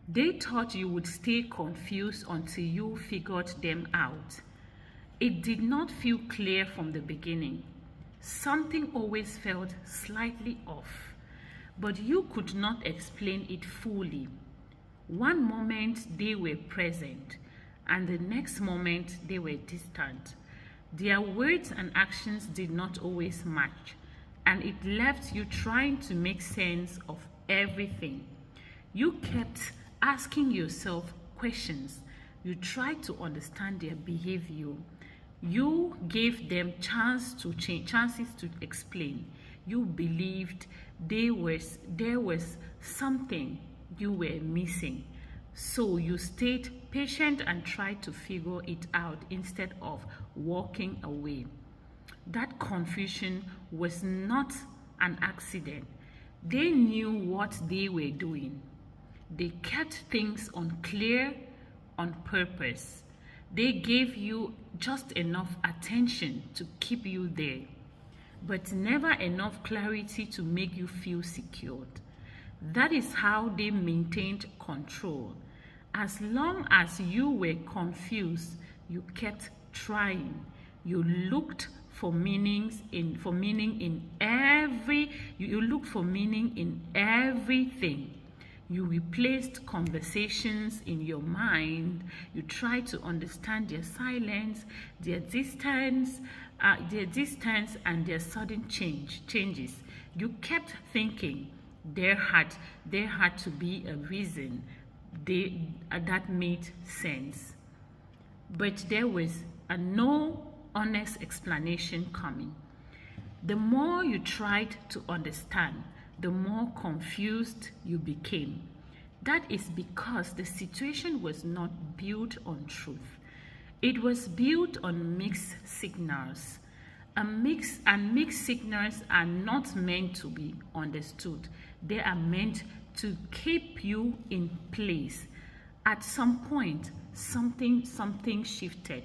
They thought you would stay confused until you figured them out. It did not feel clear from the beginning. Something always felt slightly off, but you could not explain it fully. One moment they were present, and the next moment they were distant. Their words and actions did not always match, and it left you trying to make sense of everything. You kept asking yourself questions. You tried to understand their behavior. You gave them chances to explain. You believed there was something you were missing. So you stayed patient and tried to figure it out instead of walking away. That confusion was not an accident. They knew what they were doing. They kept things unclear on purpose. They gave you just enough attention to keep you there, but never enough clarity to make you feel secured. That is how they maintained control. As long as you were confused, you kept trying. You looked for meaning in everything. You replaced conversations in your mind. You tried to understand their silence, their distance, and their sudden changes. You kept thinking there had to be a reason that made sense, but there was no honest explanation coming. The more you tried to understand, the more confused you became. That is because the situation was not built on truth. It was built on mixed signals. Mixed signals are not meant to be understood. They are meant to keep you in place. At some point, something shifted.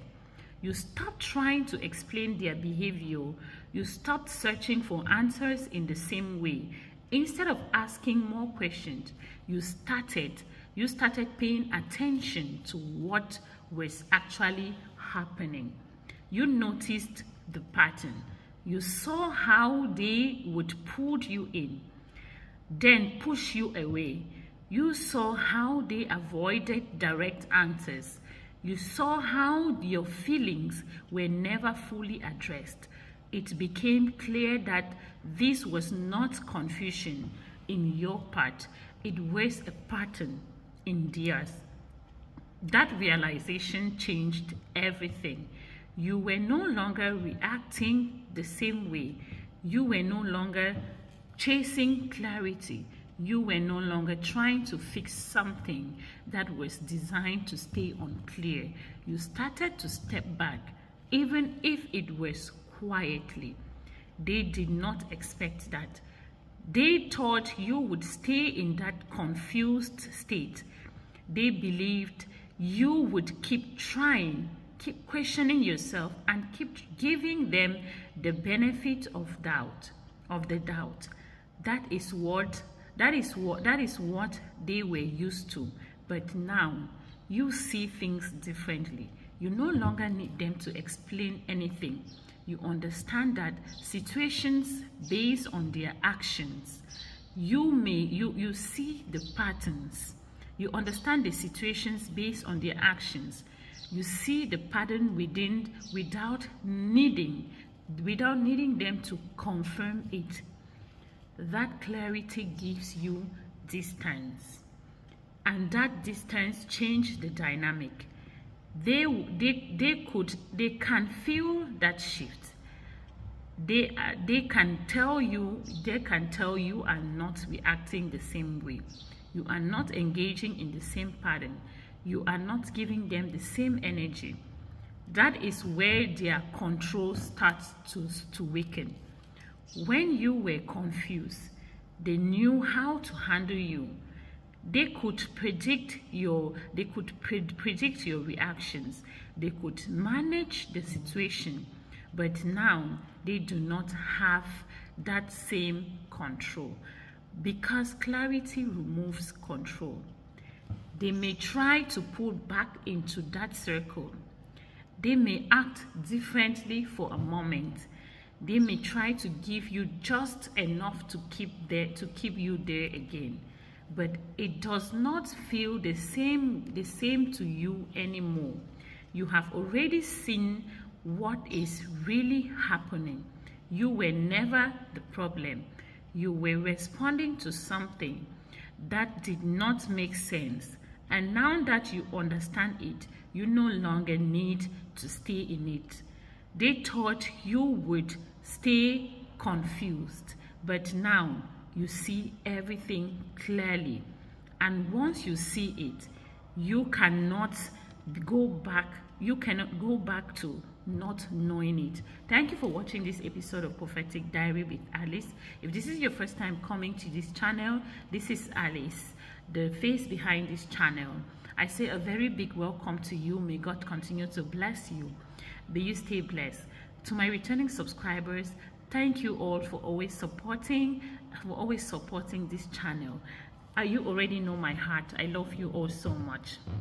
You stopped trying to explain their behavior. You stopped searching for answers in the same way. Instead of asking more questions, you started paying attention to what was actually happening. You noticed the pattern. You saw how they would pull you in, then push you away. You saw how they avoided direct answers. You saw how your feelings were never fully addressed. It became clear that this was not confusion in your part. It was a pattern in theirs. That realization changed everything. You were no longer reacting the same way. You were no longer chasing clarity. You were no longer trying to fix something that was designed to stay unclear. You started to step back, even if it was quietly. They did not expect that. They thought you would stay in that confused state. They believed you would keep trying, keep questioning yourself, and keep giving them the benefit of the doubt. That is what they were used to. But now you see things differently. You no longer need them to explain anything. You understand that situations based on their actions, you see the patterns. You understand the situations based on their actions. You see the pattern without needing them to confirm it. That clarity gives you distance, and that distance changed the dynamic. They can feel that shift. They can tell you are not reacting the same way. You are not engaging in the same pattern. You are not giving them the same energy. That is where their control starts to weaken. When you were confused, they knew how to handle you. They could predict your reactions. They could manage the situation. But now they do not have that same control, because clarity removes control. They may try to pull back into that circle. They may act differently for a moment. They may try to give you just enough to keep you there again. But it does not feel the same to you anymore. You have already seen what is really happening. You were never the problem. You were responding to something that did not make sense. And now that you understand it, you no longer need to stay in it. They thought you would stay confused, but now you see everything clearly. And once you see it, you cannot go back to not knowing it. Thank you for watching this episode of Prophetic Diary with Alice. If this is your first time coming to this channel, this is Alice, the face behind this channel. I say a very big welcome to you. May God continue to bless you. May you stay blessed. To my returning subscribers, thank you all for always supporting this channel. You already know my heart. I love you all so much.